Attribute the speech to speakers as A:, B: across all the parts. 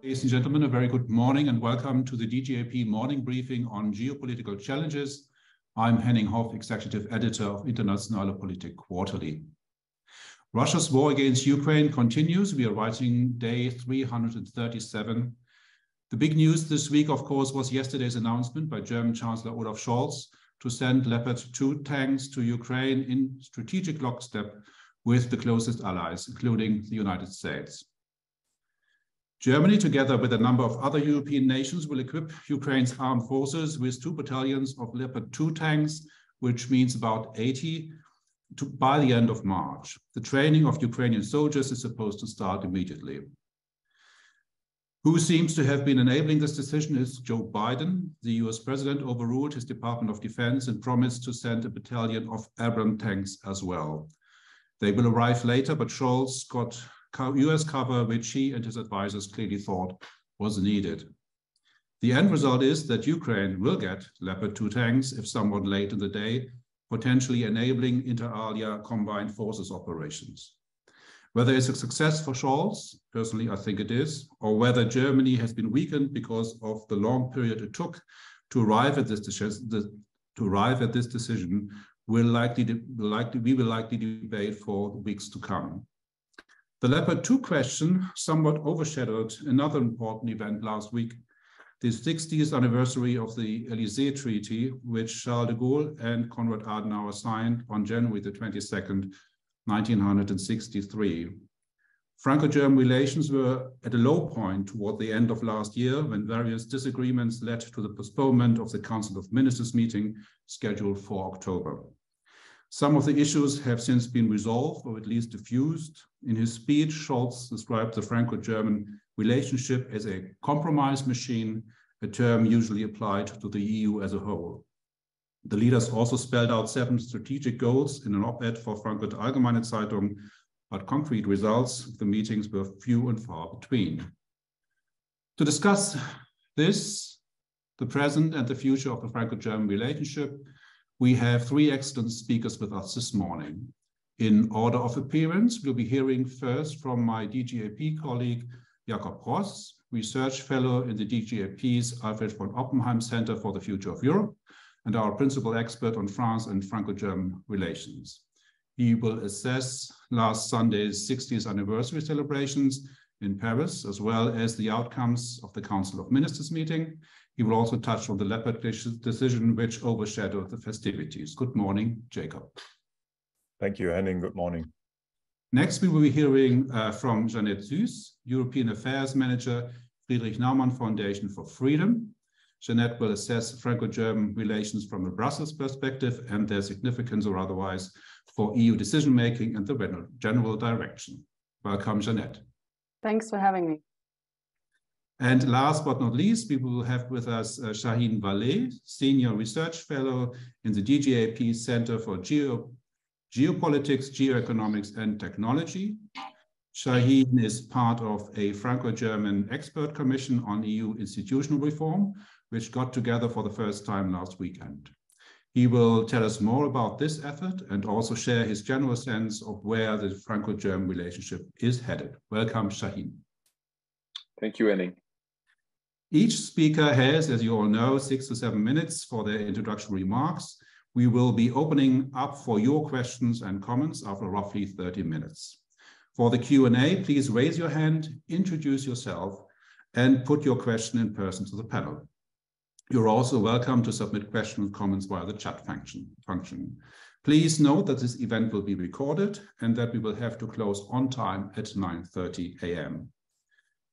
A: Ladies and gentlemen, a very good morning and welcome to the DGAP morning briefing on geopolitical challenges. I'm Henning Hoff, Executive Editor of Internationale Politik Quarterly. Russia's war against Ukraine continues. We are writing day 337. The big news this week, of course, was yesterday's announcement by German Chancellor Olaf Scholz to send Leopard 2 tanks to Ukraine in strategic lockstep with the closest allies, including the United States. Germany, together with a number of other European nations, will equip Ukraine's armed forces with 2 battalions of Leopard 2 tanks, which means about 80 by the end of March. The training of Ukrainian soldiers is supposed to start immediately. Who seems to have been enabling this decision is Joe Biden. The US president overruled his Department of Defense and promised to send a battalion of Abrams tanks as well. They will arrive later, but Scholz got US cover, which he and his advisors clearly thought was needed. The end result is that Ukraine will get Leopard 2 tanks, if somewhat late in the day, potentially enabling inter alia combined forces operations. Whether it's a success for Scholz, personally I think it is, or whether Germany has been weakened because of the long period it took to arrive at this decision, we will likely debate for weeks to come. The Leopard 2 question somewhat overshadowed another important event last week, the 60th anniversary of the Élysée Treaty, which Charles de Gaulle and Konrad Adenauer signed on January the 22nd, 1963. Franco-German relations were at a low point toward the end of last year when various disagreements led to the postponement of the Council of Ministers meeting scheduled for October. Some of the issues have since been resolved or at least diffused. In his speech, Scholz described the Franco-German relationship as a compromise machine, a term usually applied to the EU as a whole. The leaders also spelled out 7 strategic goals in an op-ed for Frankfurter Allgemeine Zeitung, but concrete results of the meetings were few and far between. To discuss this, the present and the future of the Franco-German relationship, we have 3 excellent speakers with us this morning. In order of appearance, we'll be hearing first from my DGAP colleague, Jakob Ross, research fellow in the DGAP's Alfred von Oppenheim Center for the Future of Europe, and our principal expert on France and Franco-German relations. He will assess last Sunday's 60th anniversary celebrations in Paris, as well as the outcomes of the Council of Ministers meeting. He will also touch on the Leopard decision, which overshadowed the festivities. Good morning, Jacob.
B: Thank you, Henning. Good morning.
A: Next, we will be hearing from Jeanette, European Affairs Manager, Friedrich Naumann Foundation for Freedom. Jeanette will assess Franco-German relations from a Brussels perspective and their significance or otherwise for EU decision-making and the general direction. Welcome, Jeanette.
C: Thanks for having me.
A: And last but not least, we will have with us Shahin Vallée, Senior Research Fellow in the DGAP Center for Geopolitics, Geoeconomics and Technology. Shahin is part of a Franco-German expert commission on EU institutional reform, which got together for the first time last weekend. He will tell us more about this effort and also share his general sense of where the Franco-German relationship is headed. Welcome, Shahin.
D: Thank you, Henning.
A: Each speaker has, as you all know, 6 to 7 minutes for their introductory remarks. We will be opening up for your questions and comments after roughly 30 minutes. For the Q&A, please raise your hand, introduce yourself, and put your question in person to the panel. You're also welcome to submit questions and comments via the chat function. Please note that this event will be recorded and that we will have to close on time at 9:30 a.m.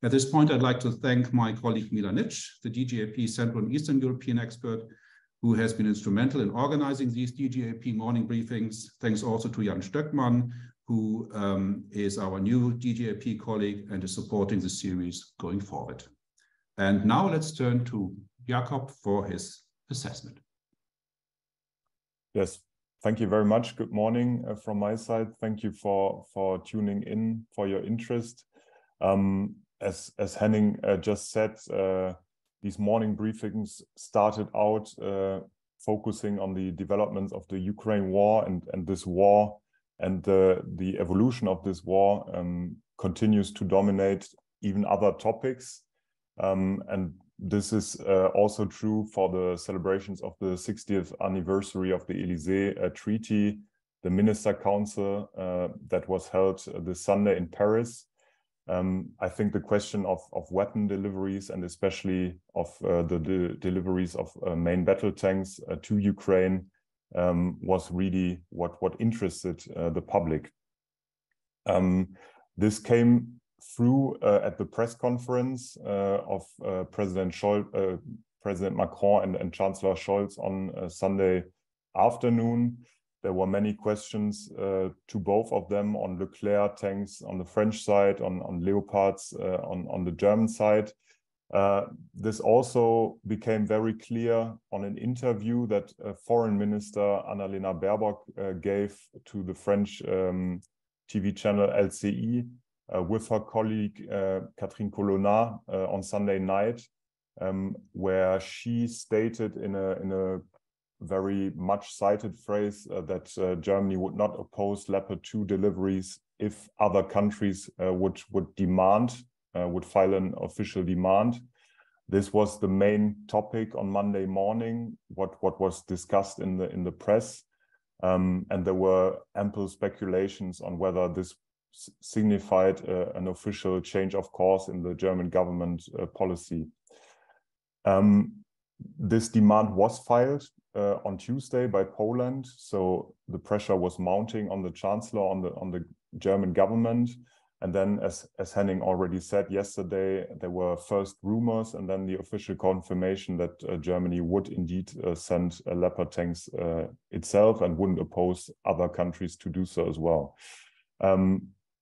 A: At this point, I'd like to thank my colleague Mila Nitsch, the DGAP Central and Eastern European expert, who has been instrumental in organizing these DGAP morning briefings. Thanks also to Jan Stöckmann, who is our new DGAP colleague and is supporting the series going forward. And now let's turn to Jakob for his assessment.
B: Yes, thank you very much. Good morning from my side. Thank you for tuning in, for your interest. As Henning just said, these morning briefings started out focusing on the developments of the Ukraine war and this war and the evolution of this war continues to dominate even other topics. And this is also true for the celebrations of the 60th anniversary of the Élysée Treaty, the Minister Council that was held this Sunday in Paris. I think the question of weapon deliveries and especially of the deliveries of main battle tanks to Ukraine was really what interested the public. This came through at the press conference of President Macron and Chancellor Scholz on Sunday afternoon. There were many questions to both of them on Leclerc tanks on the French side, on Leopards on the German side. This also became very clear on an interview that Foreign Minister Annalena Baerbock gave to the French TV channel LCI with her colleague Catherine Colonna on Sunday night, where she stated in a very much cited phrase that Germany would not oppose Leopard 2 deliveries if other countries would file an official demand. This was the main topic on Monday morning, what was discussed in the press, and there were ample speculations on whether this signified an official change of course in the German government policy. This demand was filed on Tuesday by Poland, so the pressure was mounting on the Chancellor, on the German government. And then, as Henning already said yesterday, there were first rumors and then the official confirmation that Germany would indeed send Leopard tanks itself and wouldn't oppose other countries to do so as well.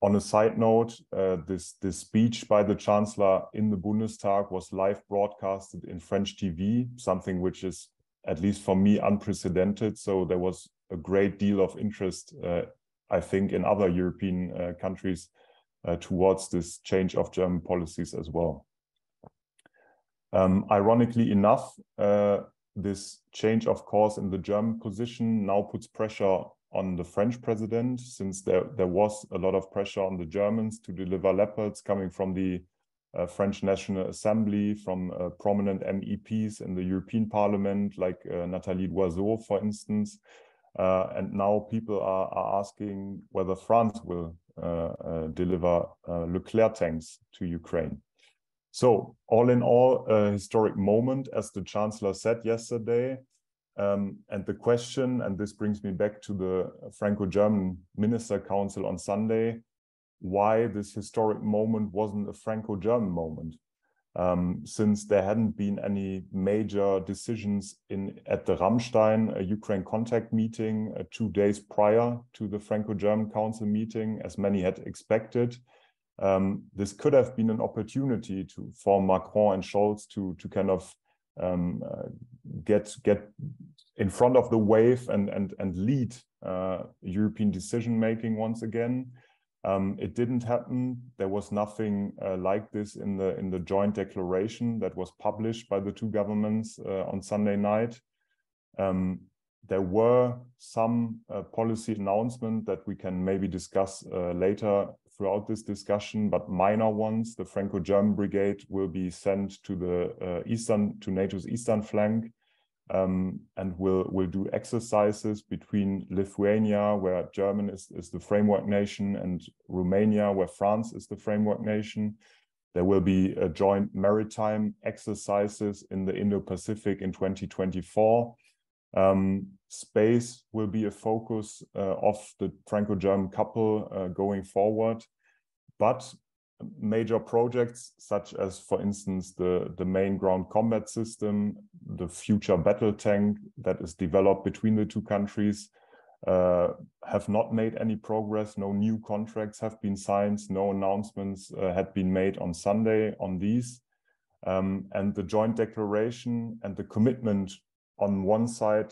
B: On a side note, this speech by the Chancellor in the Bundestag was live broadcasted in French TV, something which is, at least for me, unprecedented. So there was a great deal of interest, I think, in other European countries towards this change of German policies as well. Ironically enough, this change of course in the German position now puts pressure on the French president, since there was a lot of pressure on the Germans to deliver Leopards coming from the French National Assembly, from prominent MEPs in the European Parliament, like Nathalie Loiseau, for instance. And now people are asking whether France will deliver Leclerc tanks to Ukraine. So all in all, a historic moment, as the Chancellor said yesterday. And the question, and this brings me back to the Franco-German Minister Council on Sunday, why this historic moment wasn't a Franco-German moment, since there hadn't been any major decisions at the Ramstein Ukraine contact meeting 2 days prior to the Franco-German Council meeting, as many had expected. This could have been an opportunity for Macron and Scholz to kind of get in front of the wave and lead European decision making once again. It didn't happen. There was nothing like this in the joint declaration that was published by the two governments on Sunday night. There were some policy announcements that we can maybe discuss later throughout this discussion, but minor ones. The Franco-German brigade will be sent to to NATO's eastern flank, and will do exercises between Lithuania, where Germany is the framework nation, and Romania, where France is the framework nation. There will be joint maritime exercises in the Indo-Pacific in 2024. Space will be a focus of the Franco-German couple going forward, but major projects such as, for instance, the main ground combat system, the future battle tank that is developed between the two countries, have not made any progress. No new contracts have been signed. No announcements had been made on Sunday on these. And the joint declaration and the commitment on one side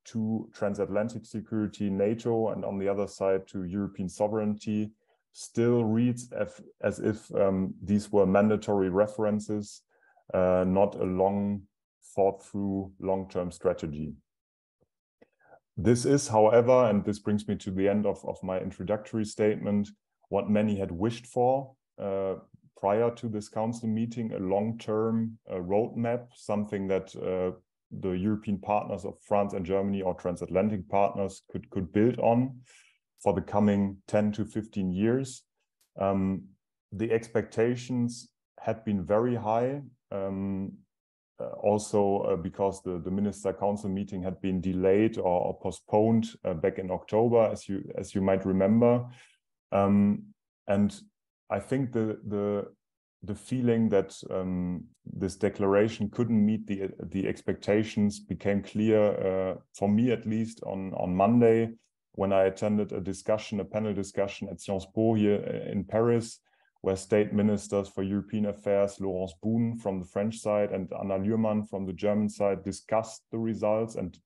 B: to transatlantic security, NATO, and on the other side to European sovereignty, still reads as if these were mandatory references, not a long thought through long-term strategy. This is, however, and this brings me to the end of my introductory statement, what many had wished for. prior to this council meeting a long-term roadmap, something that the European partners of France and Germany, or transatlantic partners, could build on for the coming 10 to 15 years. The expectations had been very high, also because the Minister Council meeting had been delayed or postponed back in October, as you might remember. And I think the feeling that this declaration couldn't meet the expectations became clear, for me at least, on Monday, when I attended a panel discussion at Sciences Po here in Paris, where state ministers for European affairs, Laurence Boone from the French side and Anna Lührmann from the German side, discussed the results and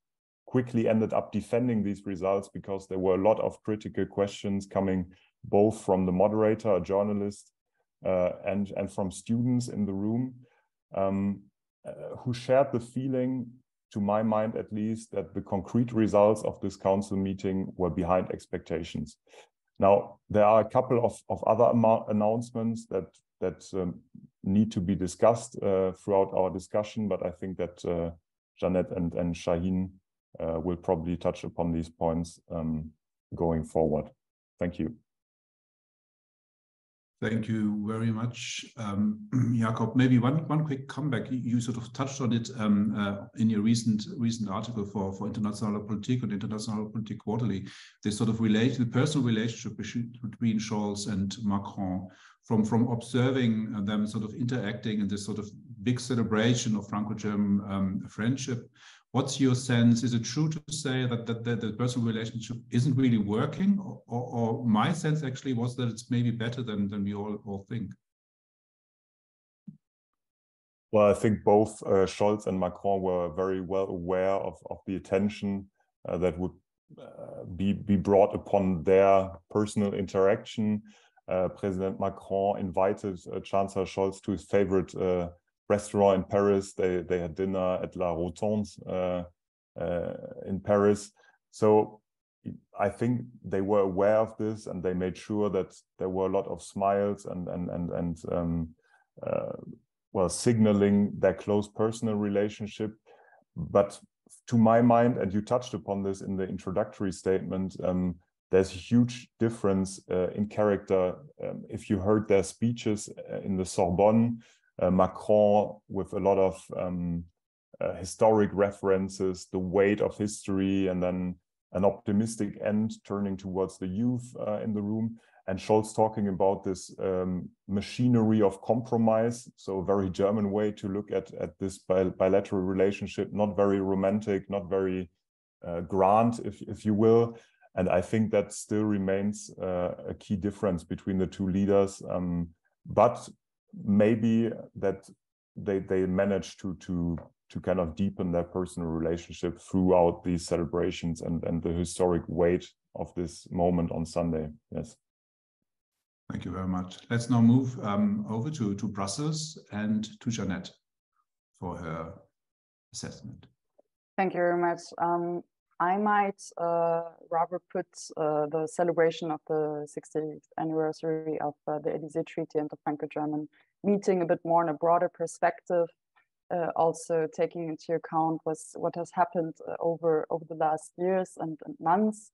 B: quickly ended up defending these results, because there were a lot of critical questions coming both from the moderator, a journalist, and from students in the room, who shared the feeling, to my mind at least, that the concrete results of this council meeting were behind expectations. Now, there are a couple of other announcements that need to be discussed throughout our discussion, but I think that Jeanette and Shahin will probably touch upon these points going forward. Thank you.
A: Thank you very much, Jakob. Maybe one quick comeback. You sort of touched on it in your recent article for Internationale Politik and Internationale Politik Quarterly. This sort of the personal relationship between Scholz and Macron, from observing them sort of interacting in this sort of big celebration of Franco-German friendship. What's your sense? Is it true to say that the personal relationship isn't really working? Or my sense actually was that it's maybe better than we all think?
B: Well, I think both Scholz and Macron were very well aware of the attention that would be brought upon their personal interaction. President Macron invited Chancellor Scholz to his favorite restaurant in Paris. They had dinner at La Rotonde in Paris. So I think they were aware of this, and they made sure that there were a lot of smiles and well, signaling their close personal relationship. But to my mind, and you touched upon this in the introductory statement, there's a huge difference in character. If you heard their speeches in the Sorbonne, Macron with a lot of historic references, the weight of history, and then an optimistic end turning towards the youth in the room, and Scholz talking about this machinery of compromise, so a very German way to look at this bilateral relationship, not very romantic, not very grand, if you will. And I think that still remains a key difference between the two leaders. But maybe that they managed to kind of deepen their personal relationship throughout these celebrations and the historic weight of this moment on Sunday. Yes.
A: Thank you very much. Let's now move over to Brussels and to Jeanette for her assessment.
C: Thank you very much. I might rather put the celebration of the 60th anniversary of the Élysée Treaty and the Franco-German meeting a bit more in a broader perspective, also taking into account what has happened over the last years and months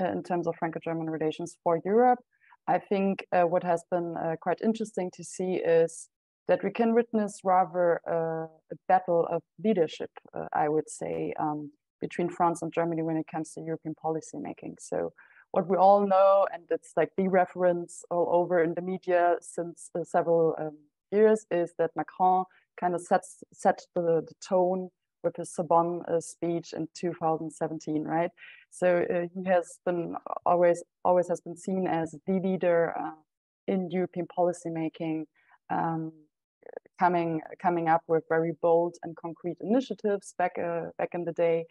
C: in terms of Franco-German relations for Europe. I think what has been quite interesting to see is that we can witness rather a battle of leadership, I would say, between France and Germany when it comes to European policy making. So what we all know, and it's like the reference all over in the media since several years, is that Macron kind of set the tone with his Sorbonne speech in 2017, right? So he has been always has been seen as the leader in European policy making, coming up with very bold and concrete initiatives back in the day.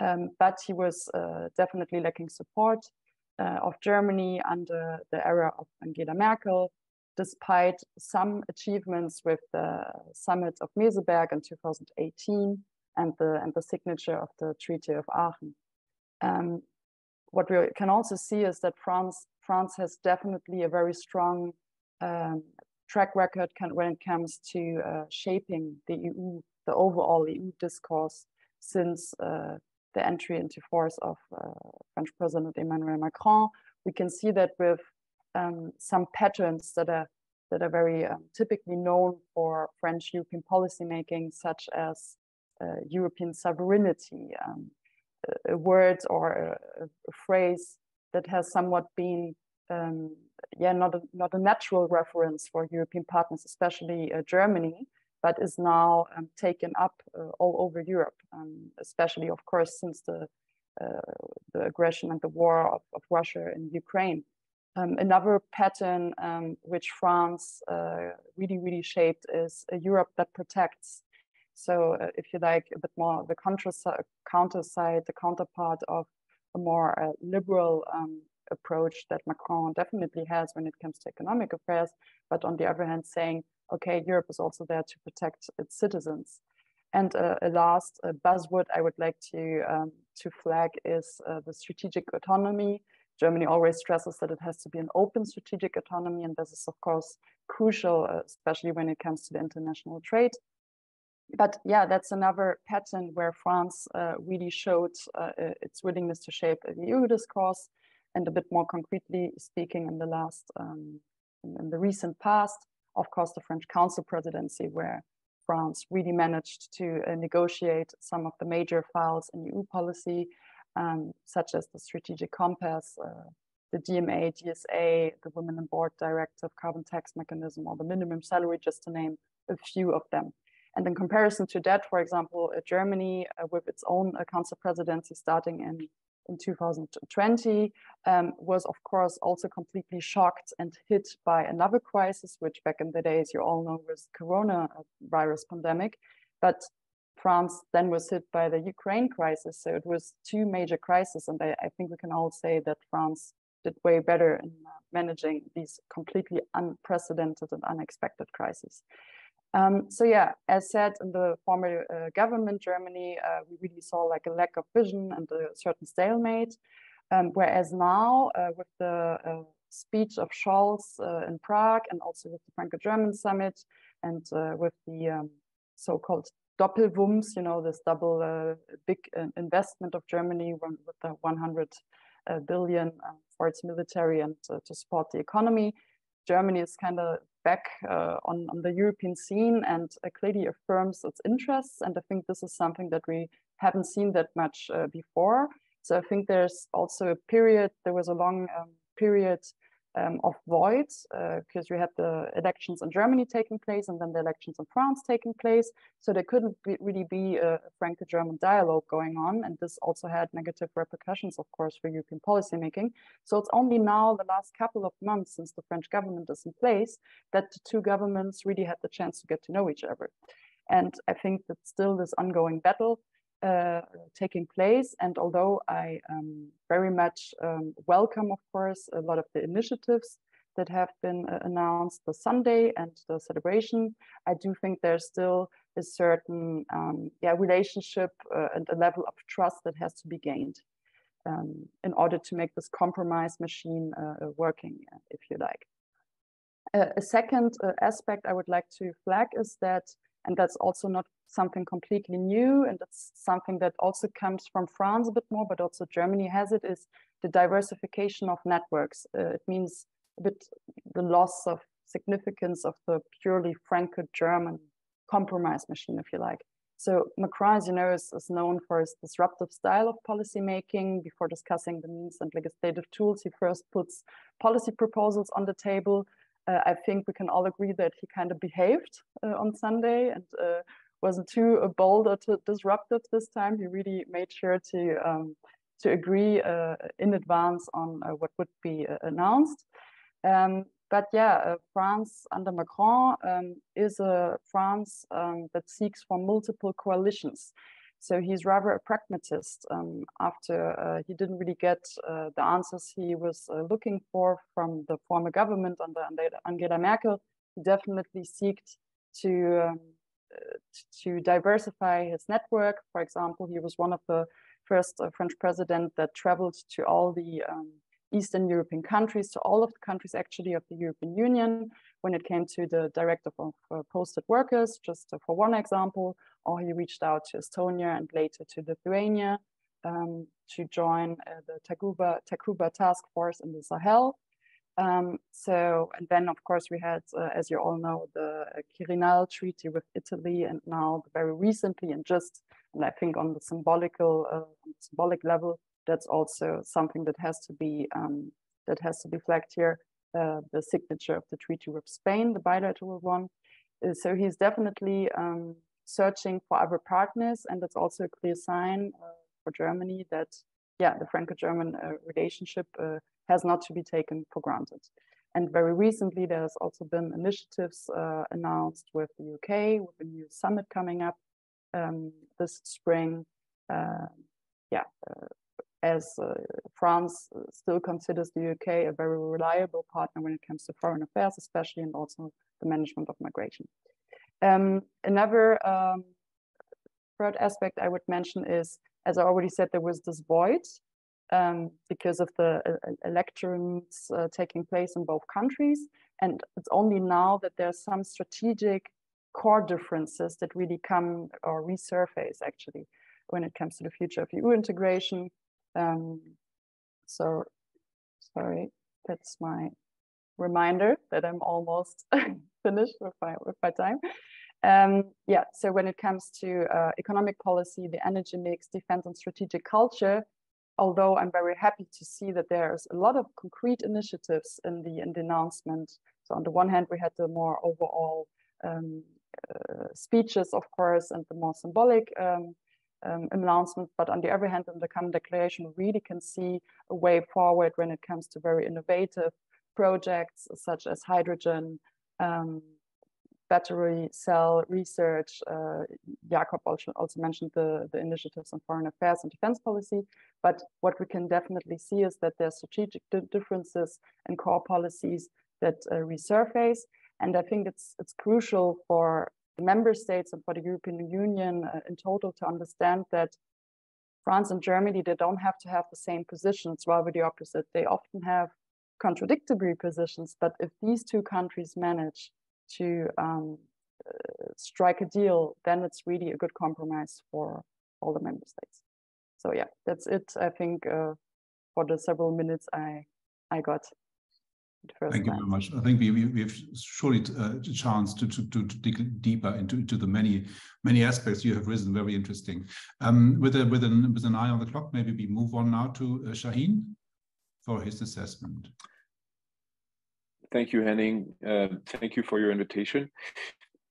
C: But he was definitely lacking support of Germany under the era of Angela Merkel, despite some achievements with the summit of Meseberg in 2018 and the signature of the Treaty of Aachen. What we can also see is that France has definitely a very strong track record when it comes to shaping the EU, the overall EU discourse since the entry into force of French President Emmanuel Macron. We can see that with some patterns that are very typically known for French European policymaking, such as European sovereignty, a word or a phrase that has somewhat been not a natural reference for European partners, especially Germany, but is now taken up all over Europe, especially, of course, since the aggression and the war of Russia in Ukraine. Another pattern which France really shaped is a Europe that protects. So if you like, a bit more the counterside, the counterpart of a more liberal approach that Macron definitely has when it comes to economic affairs, but on the other hand saying, okay, Europe is also there to protect its citizens. And a last buzzword I would like to flag is the strategic autonomy. Germany always stresses that it has to be an open strategic autonomy, and this is of course crucial, especially when it comes to the international trade. But yeah, that's another pattern where France really showed its willingness to shape the EU discourse, and a bit more concretely speaking, in the recent past, of course, the French Council presidency, where France really managed to negotiate some of the major files in EU policy, such as the strategic compass, the DMA, GSA, the Women on Board Directive, carbon tax mechanism, or the minimum salary, just to name a few of them. And in comparison to that, for example, Germany, with its own council presidency starting in 2020, was of course also completely shocked and hit by another crisis, which back in the days, you all know, was coronavirus pandemic. But France then was hit by the Ukraine crisis. So it was two major crises. And I think we can all say that France did way better in managing these completely unprecedented and unexpected crises. So yeah, as said, in the former government, Germany, we really saw like a lack of vision and a certain stalemate. Whereas now, with the speech of Scholz in Prague, and also with the Franco-German summit, and with the so-called Doppelwumms, you know, this double big investment of Germany with the 100 billion for its military and to support the economy, Germany is kind of back on the European scene and clearly affirms its interests. And I think this is something that we haven't seen that much before. So I think there's also a period, there was a long period of void, because we had the elections in Germany taking place and then the elections in France taking place. So there couldn't really be a Franco-German dialogue going on. And this also had negative repercussions, of course, for European policymaking. So it's only now, the last couple of months since the French government is in place, that the two governments really had the chance to get to know each other. And I think that still this ongoing battle taking place. And although I very much welcome, of course, a lot of the initiatives that have been announced, the Sunday and the celebration, I do think there's still a certain relationship and a level of trust that has to be gained in order to make this compromise machine working, if you like. A second aspect I would like to flag is that, and that's also not something completely new, and that's something that also comes from France a bit more, but also Germany has it, is the diversification of networks. It means a bit the loss of significance of the purely Franco-German compromise machine, if you like. So Macron, as you know, is known for his disruptive style of policymaking. Before discussing the means and legislative tools, he first puts policy proposals on the table. I think we can all agree that he kind of behaved on Sunday and wasn't too bold or too disruptive this time. He really made sure to agree in advance on what would be announced. But yeah, France under Macron is a France that seeks for multiple coalitions. So he's rather a pragmatist. After he didn't really get the answers he was looking for from the former government under Angela Merkel, he definitely sought to diversify his network. For example, he was one of the first French president that traveled to all the Eastern European countries, to all of the countries actually of the European Union, when it came to the directive of posted workers, just for one example, or he reached out to Estonia and later to Lithuania to join the Takuba task force in the Sahel. And then of course we had, as you all know, the Quirinal Treaty with Italy, and now very recently, and I think on the symbolic level, that's also something that has to be flagged here. The signature of the treaty with Spain, the bilateral one. So he's definitely searching for other partners, and that's also a clear sign for Germany that, the Franco-German relationship has not to be taken for granted. And very recently, there's also been initiatives announced with the UK, with a new summit coming up this spring. As France still considers the UK a very reliable partner when it comes to foreign affairs, especially, and also the management of migration. Another third aspect I would mention is, as I already said, there was this void because of the elections taking place in both countries. And it's only now that there's some strategic core differences that really come or resurface, actually, when it comes to the future of EU integration. So, sorry, that's my reminder that I'm almost finished with my time. So when it comes to economic policy, the energy mix, defense and strategic culture, although I'm very happy to see that there's a lot of concrete initiatives in the announcement. So on the one hand, we had the more overall speeches, of course, and the more symbolic announcement, but on the other hand, in the common declaration, we really can see a way forward when it comes to very innovative projects such as hydrogen, battery cell research. Jakob also mentioned the initiatives on foreign affairs and defense policy, but what we can definitely see is that there are strategic differences in core policies that resurface, and I think it's crucial for the member states and for the European Union in total to understand that France and Germany, they don't have to have the same positions, rather the opposite. They often have contradictory positions, but if these two countries manage to strike a deal, then it's really a good compromise for all the member states. So yeah, that's it, I think, for the several minutes I got.
A: Thank you very much. I think we've surely a chance to dig deeper into the many aspects you have risen. Very interesting. With an eye on the clock, maybe we move on now to Shahin for his assessment.
D: Thank you, Henning. Thank you for your invitation.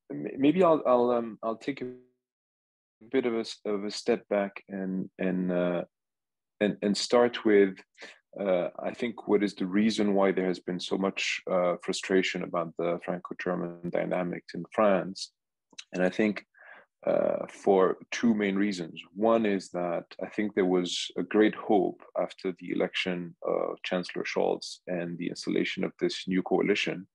D: Maybe I'll take a bit of a step back and start with. I think what is the reason why there has been so much frustration about the Franco-German dynamics in France. And I think for two main reasons. One is that I think there was a great hope after the election of Chancellor Scholz and the installation of this new coalition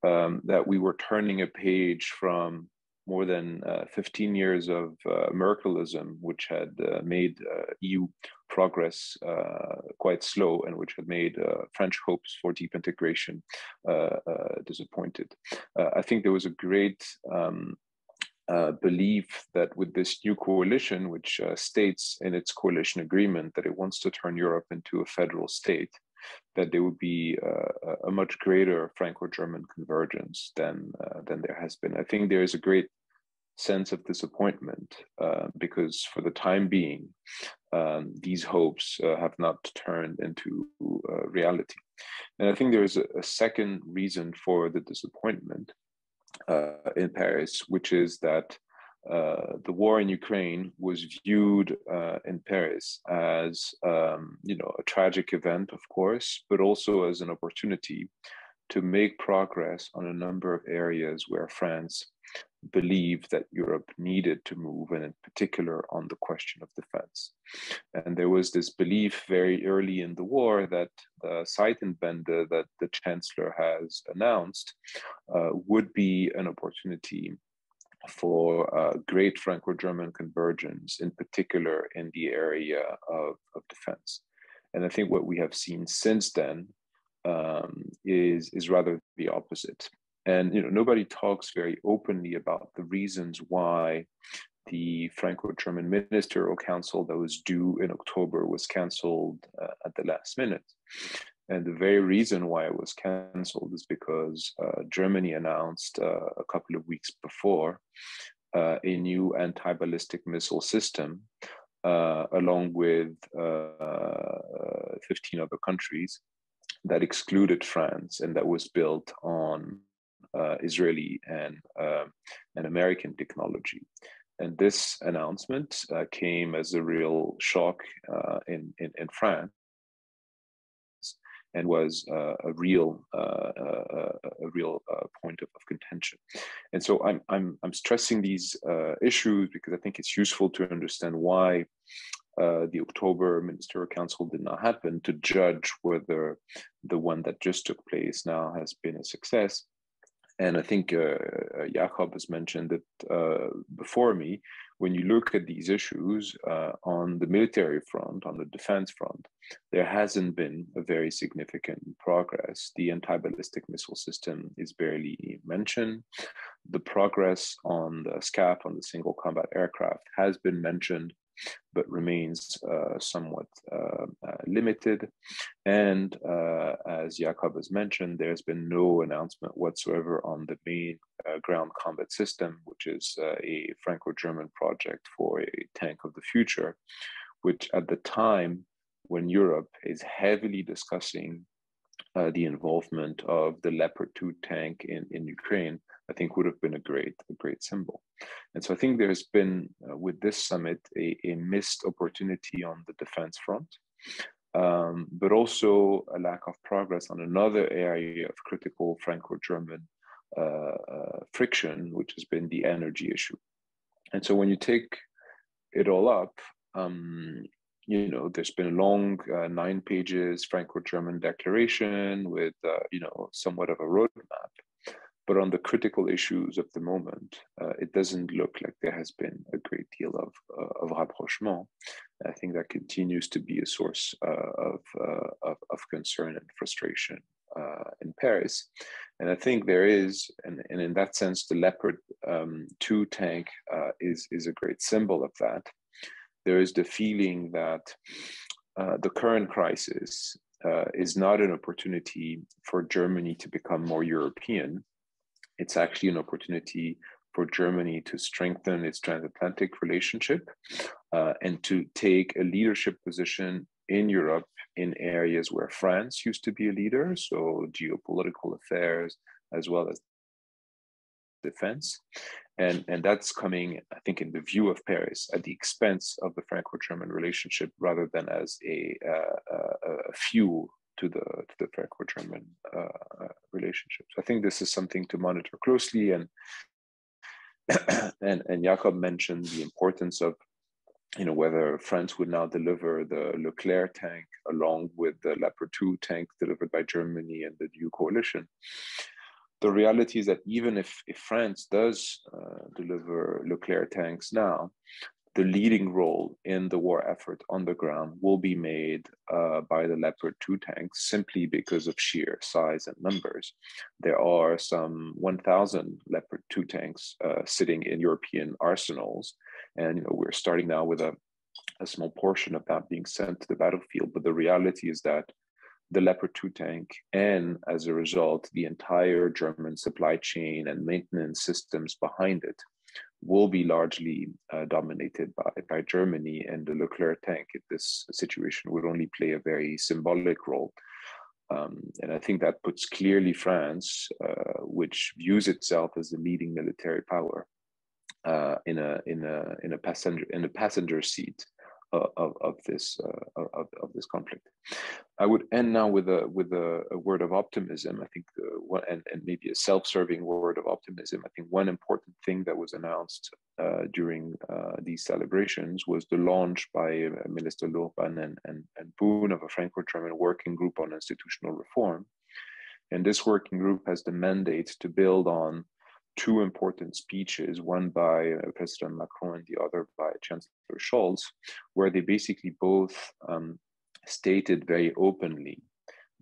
D: that we were turning a page from more than 15 years of Merkelism, which had made EU progress quite slow and which had made French hopes for deep integration disappointed. I think there was a great belief that with this new coalition, which states in its coalition agreement that it wants to turn Europe into a federal state, that there would be a much greater Franco-German convergence than there has been. I think there is a great sense of disappointment because for the time being, these hopes have not turned into reality. And I think there is a second reason for the disappointment in Paris, which is that the war in Ukraine was viewed in Paris as a tragic event, of course, but also as an opportunity to make progress on a number of areas where France believed that Europe needed to move, and in particular on the question of defense. And there was this belief very early in the war that the Zeitenwende that the Chancellor has announced would be an opportunity for great Franco-German convergence, in particular in the area of defense. And I think what we have seen since then is rather the opposite. And nobody talks very openly about the reasons why the Franco-German Ministerial Council that was due in October was cancelled at the last minute. And the very reason why it was cancelled is because Germany announced a couple of weeks before a new anti-ballistic missile system, along with 15 other countries, that excluded France, and that was built on Israeli and American technology. And this announcement came as a real shock in France, and was a real point of contention. And so I'm stressing these issues because I think it's useful to understand why the October Ministerial Council did not happen, to judge whether the one that just took place now has been a success. And I think Jakob has mentioned it before me. When you look at these issues on the military front, on the defense front, there hasn't been a very significant progress. The anti-ballistic missile system is barely mentioned. The progress on the SCAF, on the single combat aircraft, has been mentioned, but remains somewhat limited. And as Jakob has mentioned, there's been no announcement whatsoever on the main ground combat system, which is a Franco-German project for a tank of the future, which at the time when Europe is heavily discussing the involvement of the Leopard 2 tank in Ukraine, I think would have been a great symbol. And so I think there's been, with this summit, a missed opportunity on the defense front, but also a lack of progress on another area of critical Franco-German friction, which has been the energy issue. And so when you take it all up, there's been a long 9 pages Franco-German declaration with, somewhat of a roadmap. But on the critical issues of the moment, it doesn't look like there has been a great deal of rapprochement. I think that continues to be a source of concern and frustration in Paris. And I think there is, and in that sense, the Leopard 2 tank is a great symbol of that. There is the feeling that the current crisis is not an opportunity for Germany to become more European. It's actually an opportunity for Germany to strengthen its transatlantic relationship and to take a leadership position in Europe in areas where France used to be a leader, so geopolitical affairs as well as defense. And that's coming, I think, in the view of Paris at the expense of the Franco-German relationship rather than as a fuel to the Franco-German relationships. I think this is something to monitor closely, and Jakob mentioned the importance of whether France would now deliver the Leclerc tank along with the Leopard 2 tank delivered by Germany and the new coalition. The reality is that even if France does deliver Leclerc tanks now, the leading role in the war effort on the ground will be made by the Leopard 2 tanks simply because of sheer size and numbers. There are some 1,000 Leopard 2 tanks sitting in European arsenals. And we're starting now with a small portion of that being sent to the battlefield. But the reality is that the Leopard 2 tank, and as a result, the entire German supply chain and maintenance systems behind it, will be largely dominated by Germany, and the Leclerc tank in this situation would only play a very symbolic role. And I think that puts clearly France, which views itself as the leading military power, in a passenger seat of this conflict. I would end now with a word of optimism. I think and maybe a self-serving word of optimism. I think one important thing that was announced during these celebrations was the launch by Minister Naumann and Boone of a Franco-German working group on institutional reform. And this working group has the mandate to build on 2 important speeches, one by President Macron and the other by Chancellor Scholz, where they basically both stated very openly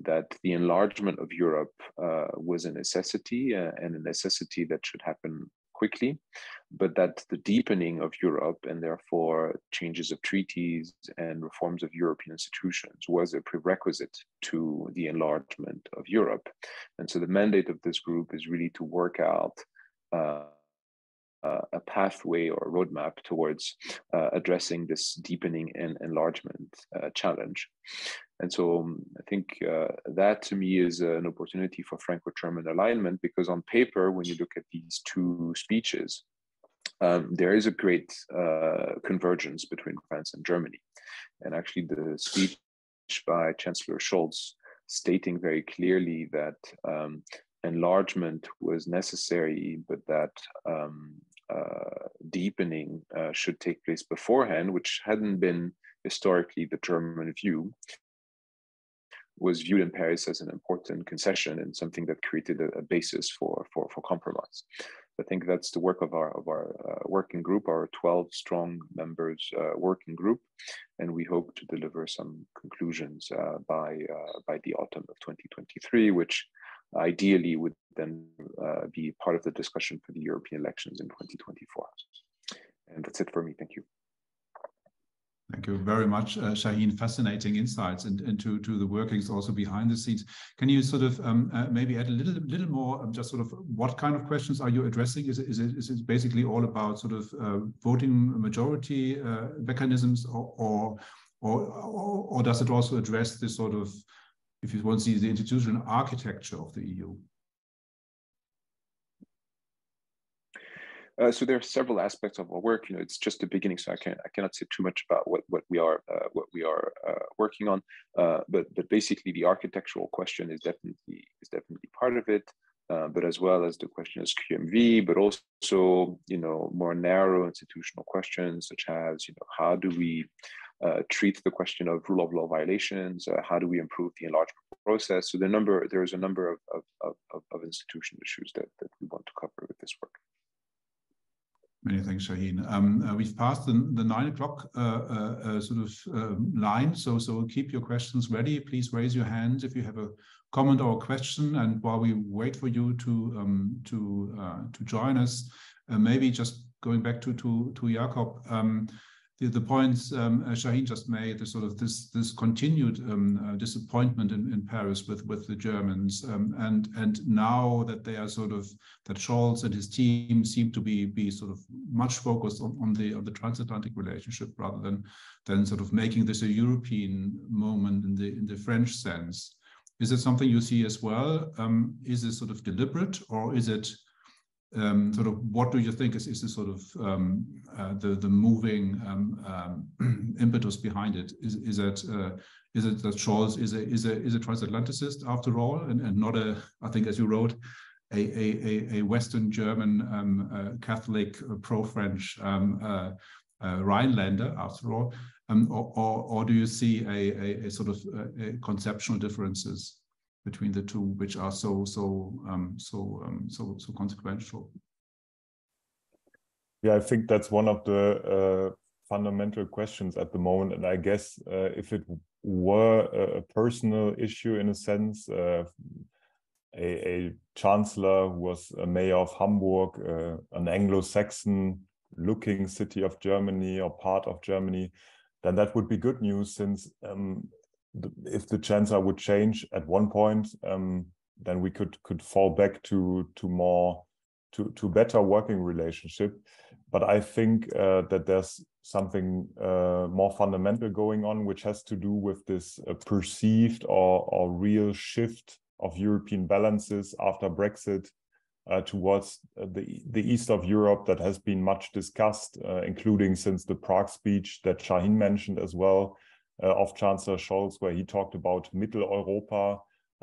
D: that the enlargement of Europe was a necessity and a necessity that should happen quickly, but that the deepening of Europe and therefore changes of treaties and reforms of European institutions was a prerequisite to the enlargement of Europe. And so the mandate of this group is really to work out a pathway or a roadmap towards addressing this deepening and enlargement challenge. And so I think that to me is an opportunity for Franco-German alignment, because on paper, when you look at these two speeches, there is a great convergence between France and Germany. And actually the speech by Chancellor Scholz stating very clearly that enlargement was necessary, but that deepening should take place beforehand, which hadn't been historically the German view, was viewed in Paris as an important concession and something that created a basis for compromise. I think that's the work of our working group, our 12 strong members working group, and we hope to deliver some conclusions by the autumn of 2023, which ideally would then be part of the discussion for the European elections in 2024. And that's it for me. Thank you.
A: Thank you very much, Shahin. Fascinating insights into the workings also behind the scenes. Can you sort of maybe add a little more, just sort of what kind of questions are you addressing? Is it basically all about sort of voting majority mechanisms, or does it also address this sort of, if you want to see, the institutional architecture of the EU?
D: So there are several aspects of our work. You know, it's just the beginning, so I cannot say too much about what we are working on. But basically, the architectural question is definitely part of it. But as well as the question of QMV, but also, you know, more narrow institutional questions such as, you know, how do we treat the question of rule of law violations? How do we improve the enlargement process? So there is a number of institutional issues that we want to cover with this work.
A: Many thanks, Shahin. We've passed the 9 o'clock line, so keep your questions ready. Please raise your hand if you have a comment or a question. And while we wait for you to join us, maybe just going back to Jakob, the points Shahin just made, the sort of this continued disappointment in Paris with the Germans, and now that they are sort of, that Scholz and his team seem to be sort of much focused on the transatlantic relationship rather than sort of making this a European moment in the French sense. Is it something you see as well? Is it sort of deliberate, or is it sort of, what do you think is the sort of the moving impetus behind it? Is it that Scholz is a transatlanticist after all, and not a, I think as you wrote, a Western German Catholic pro-French Rhinelander after all, or do you see a sort of conceptual differences between the two, which are so consequential?
B: Yeah, I think that's one of the fundamental questions at the moment. And I guess if it were a personal issue in a sense, a chancellor who was a mayor of Hamburg, an Anglo-Saxon looking city of Germany or part of Germany, then that would be good news, since if the chancellor would change at one point, then we could fall back to better working relationship. But I think that there's something more fundamental going on, which has to do with this perceived or real shift of European balances after Brexit towards the east of Europe that has been much discussed, including since the Prague speech that Shahin mentioned as well, of Chancellor Scholz, where he talked about Mitteleuropa,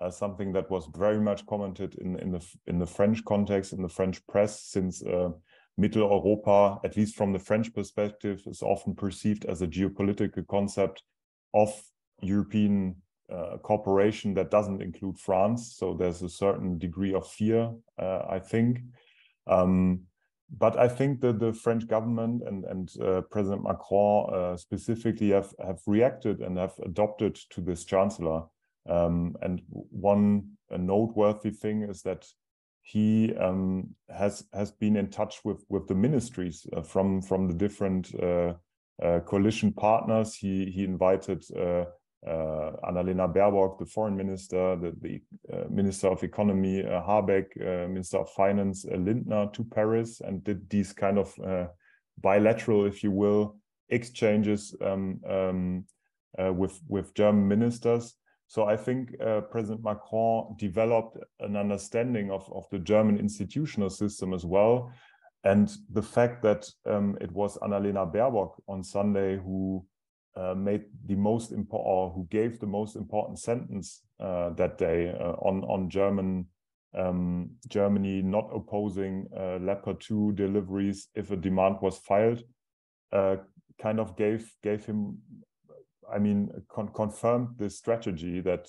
B: something that was very much commented in the French context, in the French press, since Mitteleuropa, at least from the French perspective, is often perceived as a geopolitical concept of European cooperation that doesn't include France. So there's a certain degree of fear, I think. But I think that the French government and President Macron specifically have reacted and have adopted to this chancellor. And one noteworthy thing is that he has been in touch with the ministries from the different coalition partners. He invited Annalena Baerbock, the foreign minister, the minister of economy, Habeck, minister of finance, Lindner, to Paris, and did these kind of bilateral, if you will, exchanges with German ministers. So I think President Macron developed an understanding of the German institutional system as well. And the fact that it was Annalena Baerbock on Sunday who made the most important, or who gave the most important sentence that day on Germany not opposing Leopard 2 deliveries if a demand was filed, kind of gave him, I mean, confirmed this strategy that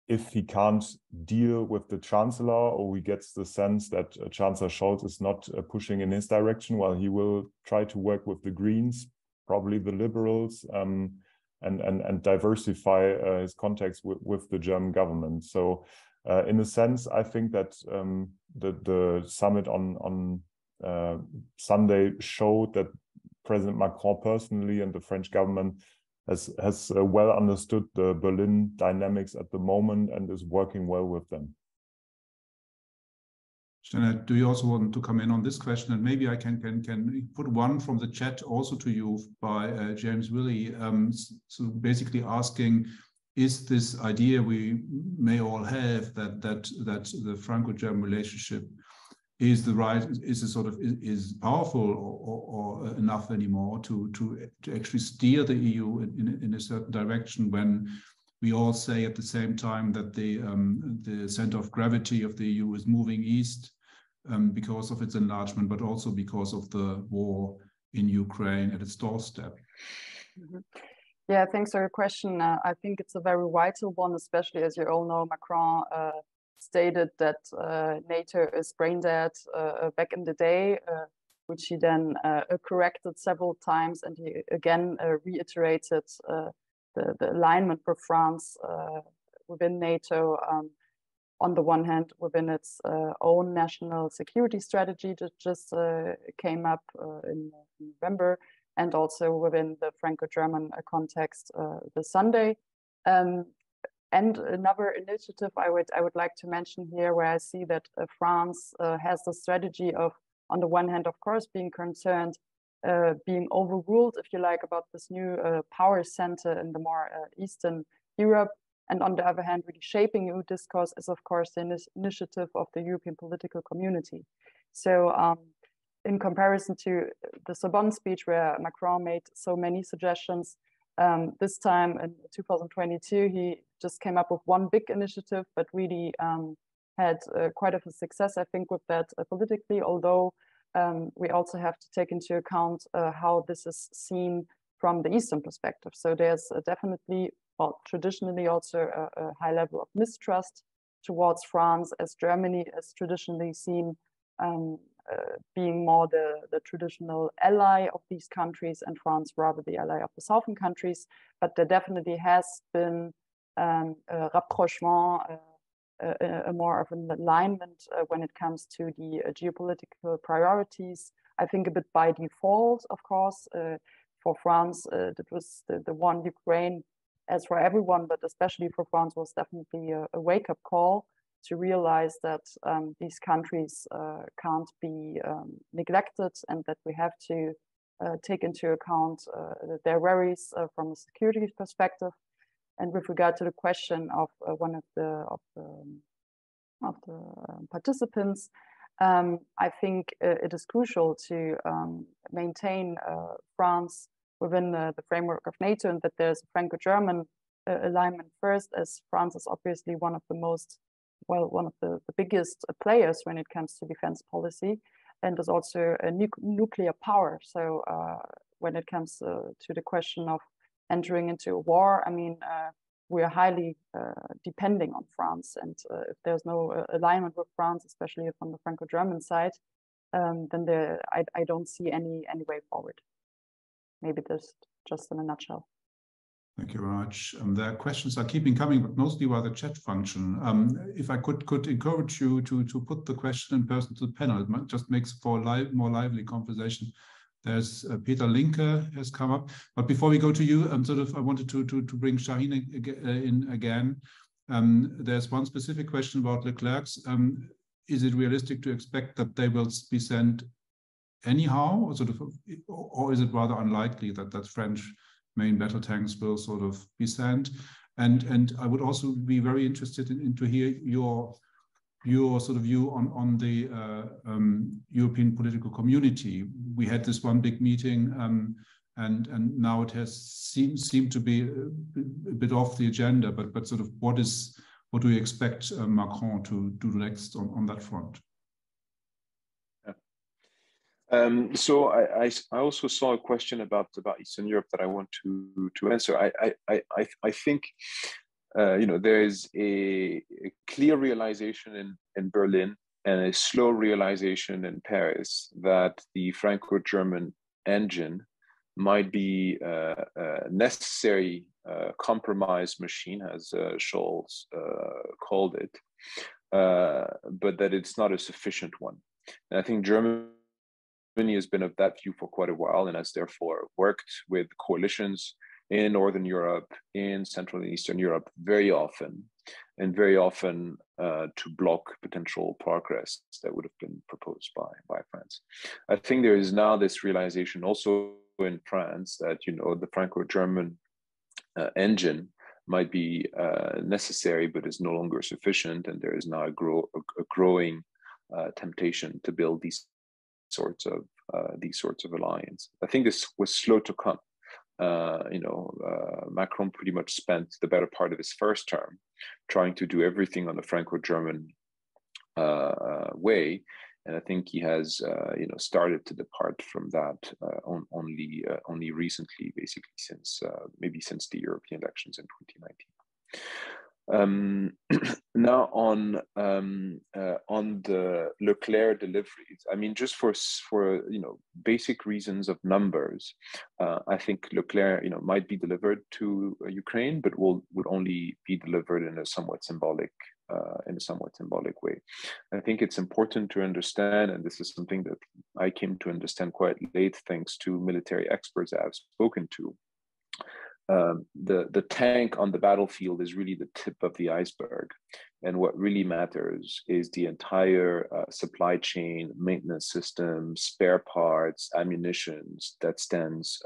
B: if he can't deal with the Chancellor, or he gets the sense that Chancellor Scholz is not pushing in his direction, well, he will try to work with the Greens, probably the Liberals, and diversify his contacts with the German government. So in a sense, I think that the summit on Sunday showed that President Macron personally and the French government has well understood the Berlin dynamics at the moment and is working well with them.
A: Jeanette, do you also want to come in on this question? And maybe I can put one from the chat also to you by James Willie. So basically asking, is this idea we may all have that the Franco-German relationship is powerful or enough anymore to actually steer the EU in a certain direction, when we all say at the same time that the center of gravity of the EU is moving east because of its enlargement, but also because of the war in Ukraine at its doorstep?
C: Mm-hmm. Yeah, thanks for your question. I think it's a very vital one, especially as you all know, Macron stated that NATO is brain dead back in the day, which he then corrected several times, and he again reiterated the alignment for France within NATO, on the one hand within its own national security strategy that just came up in November, and also within the Franco-German context this Sunday. And another initiative I would like to mention here, where I see that France has the strategy of, on the one hand, of course, being concerned, being overruled, if you like, about this new power center in the more Eastern Europe. And on the other hand, really shaping EU discourse is, of course, the initiative of the European political community. So in comparison to the Sorbonne speech, where Macron made so many suggestions, this time in 2022, he just came up with one big initiative, but really had quite a success, I think, with that politically, although we also have to take into account how this is seen from the Eastern perspective. So there's definitely, well, traditionally also a high level of mistrust towards France, as Germany is traditionally seen being more the traditional ally of these countries, and France rather the ally of the southern countries. But there definitely has been a rapprochement, a more of an alignment when it comes to the geopolitical priorities. I think a bit by default, of course. For France, that was the one. Ukraine, as for everyone, but especially for France, was definitely a wake-up call to realize that these countries can't be neglected, and that we have to take into account their worries from a security perspective. And with regard to the question of one of the participants, I think it is crucial to maintain France within the framework of NATO, and that there's a Franco-German alignment first, as France is obviously one of the biggest players when it comes to defense policy, and is also a nuclear power. So when it comes to the question of entering into a war, I mean, we are highly depending on France, and if there's no alignment with France, especially from the Franco-German side, then I don't see any way forward. Maybe this just in a nutshell.
A: Thank you very much. The questions are keeping coming, but mostly via the chat function. If I could encourage you to put the question in person to the panel, it just makes for a more lively conversation. There's Peter Linke has come up, but before we go to you, I wanted to bring Shahin in again. There's one specific question about Leclerc's. Is it realistic to expect that they will be sent anyhow, or is it rather unlikely that French main battle tanks will sort of be sent? And I would also be very interested to hear your sort of view on the European political community. We had this one big meeting, and now it has seemed to be a bit off the agenda. But sort of what do you expect Macron to do next on that front?
D: So I also saw a question about Eastern Europe that I want to answer. I think there is a clear realization in Berlin and a slow realization in Paris that the Franco-German engine might be a necessary compromise machine, as Scholz called it, but that it's not a sufficient one. And I think Germany has been of that view for quite a while, and has therefore worked with coalitions in Northern Europe, in Central and Eastern Europe very often to block potential progress that would have been proposed by France. I think there is now this realization also in France that the Franco-German engine might be necessary, but is no longer sufficient, and there is now a growing temptation to build these sorts of alliance. I think this was slow to come. Macron pretty much spent the better part of his first term trying to do everything on the Franco-German way, and I think he has started to depart from that only recently, basically since the European elections in 2019. Now on the Leclerc deliveries, I mean, just for basic reasons of numbers, I think Leclerc might be delivered to Ukraine, but would only be delivered in a somewhat symbolic way. I think it's important to understand, and this is something that I came to understand quite late thanks to military experts I have spoken to. The tank on the battlefield is really the tip of the iceberg, and what really matters is the entire supply chain, maintenance system, spare parts, ammunitions that stands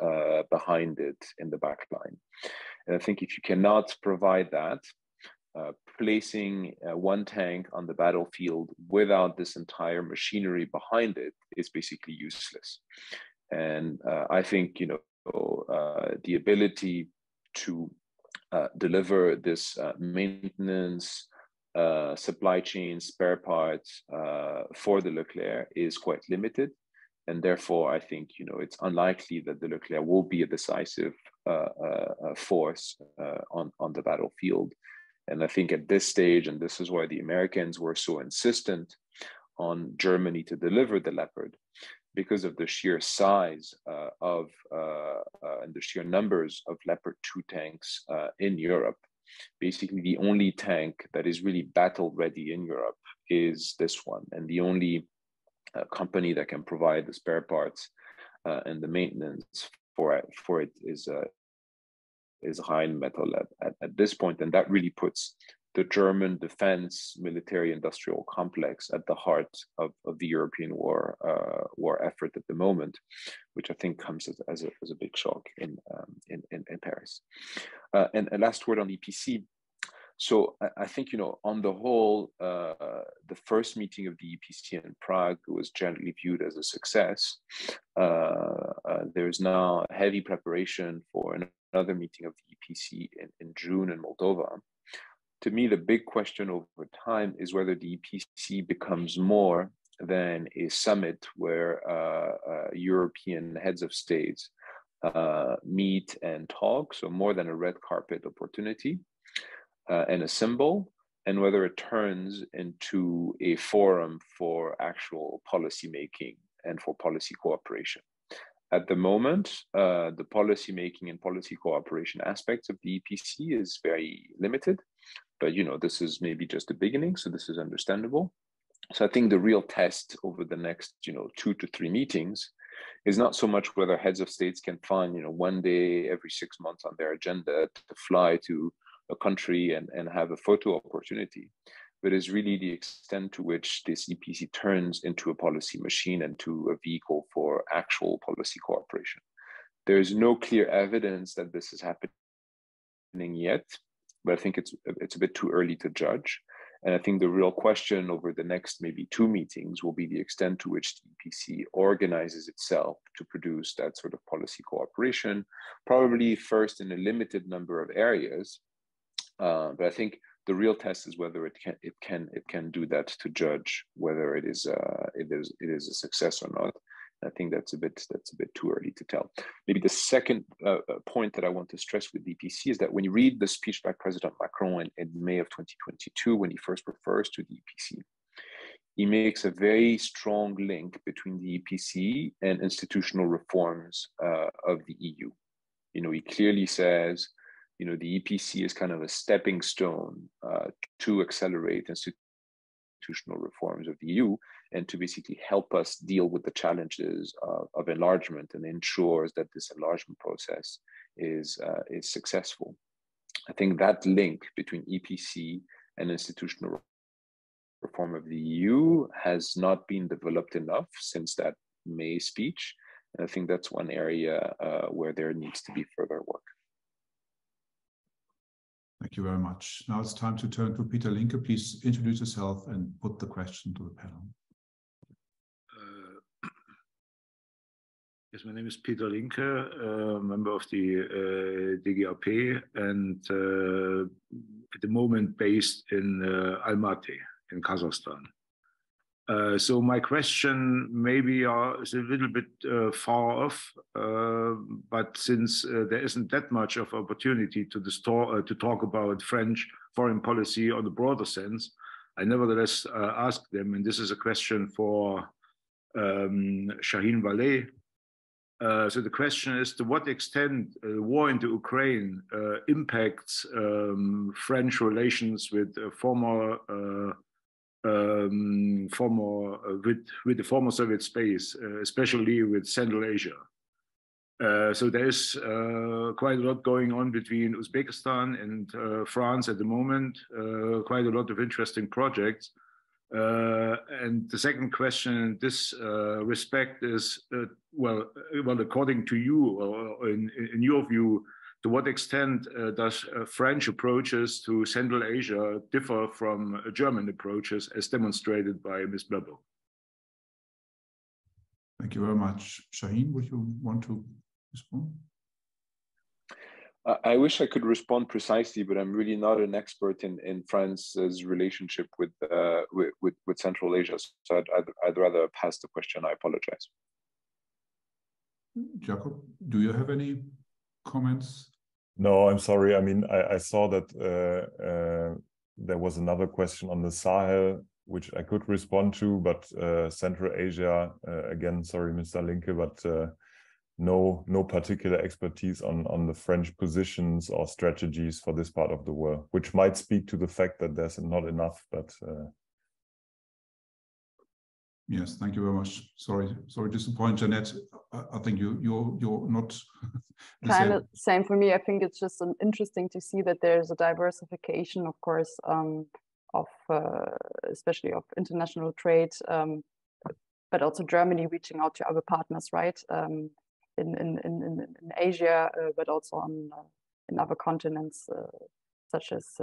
D: behind it in the back line. And I think if you cannot provide that, placing one tank on the battlefield without this entire machinery behind it is basically useless. And I think the ability to deliver this maintenance, supply chain, spare parts for the Leclerc is quite limited, and therefore I think it's unlikely that the Leclerc will be a decisive force on the battlefield. And I think at this stage, and this is why the Americans were so insistent on Germany to deliver the Leopard, because of the sheer size and the sheer numbers of Leopard 2 tanks in Europe. Basically, the only tank that is really battle ready in Europe is this one, and the only company that can provide the spare parts and the maintenance for it is Rheinmetall at this point, and that really puts the German defense military industrial complex at the heart of the European war effort at the moment, which I think comes as a big shock in Paris. And a last word on EPC. So I think on the whole, the first meeting of the EPC in Prague was generally viewed as a success. There's now heavy preparation for another meeting of the EPC in June in Moldova. To me, the big question over time is whether the EPC becomes more than a summit where European heads of states meet and talk, so more than a red carpet opportunity and a symbol, and whether it turns into a forum for actual policy making and for policy cooperation. At the moment, the policy making and policy cooperation aspects of the EPC is very limited, but this is maybe just the beginning, so this is understandable. So I think the real test over the next 2 to 3 meetings is not so much whether heads of states can find one day every 6 months on their agenda to fly to a country and have a photo opportunity, but is really the extent to which this EPC turns into a policy machine and to a vehicle for actual policy cooperation. There is no clear evidence that this is happening yet, but I think it's a bit too early to judge. And I think the real question over the next maybe 2 meetings will be the extent to which the EPC organizes itself to produce that sort of policy cooperation, probably first in a limited number of areas. But I think the real test is whether it can do that to judge whether it is a success or not. I think that's a bit too early to tell. Maybe the second point that I want to stress with the EPC is that when you read the speech by President Macron in May of 2022, when he first refers to the EPC, he makes a very strong link between the EPC and institutional reforms of the EU. He clearly says, the EPC is kind of a stepping stone to accelerate institutional reforms of the EU and to basically help us deal with the challenges of enlargement, and ensures that this enlargement process is successful. I think that link between EPC and institutional reform of the EU has not been developed enough since that May speech. And I think that's one area where there needs to be further work.
A: Thank you very much. Now it's time to turn to Peter Linke. Please introduce yourself and put the question to the panel.
E: Yes, my name is Peter Linke, member of the DGAP, and at the moment based in Almaty in Kazakhstan. So my question maybe is a little bit far off, but since there isn't that much of opportunity to talk about French foreign policy on the broader sense, I nevertheless ask them, and this is a question for Shahin Vallée. So the question is, to what extent the war into Ukraine impacts French relations with the former Soviet space, especially with Central Asia. So there is quite a lot going on between Uzbekistan and France at the moment, quite a lot of interesting projects. And the second question in this respect is, well, according to you, or in your view, to what extent does French approaches to Central Asia differ from German approaches, as demonstrated by Ms. Blabel?
A: Thank you very much. Shahin, would you want to respond?
D: I wish I could respond precisely, but I'm really not an expert in France's relationship with Central Asia. So I'd rather pass the question. I apologize.
A: Jakob, do you have any comments?
B: No, I'm sorry. I mean, I saw that there was another question on the Sahel, which I could respond to, but Central Asia, again, sorry, Mr. Linke, but no particular expertise on the French positions or strategies for this part of the world, which might speak to the fact that there's not enough, but
A: yes, thank you very much. Sorry to disappoint, Jeanette. I think you're not
C: kind of same for me. I think it's just interesting to see that there's a diversification, of course, of especially of international trade, but also Germany reaching out to other partners, right? In Asia, but also in other continents such as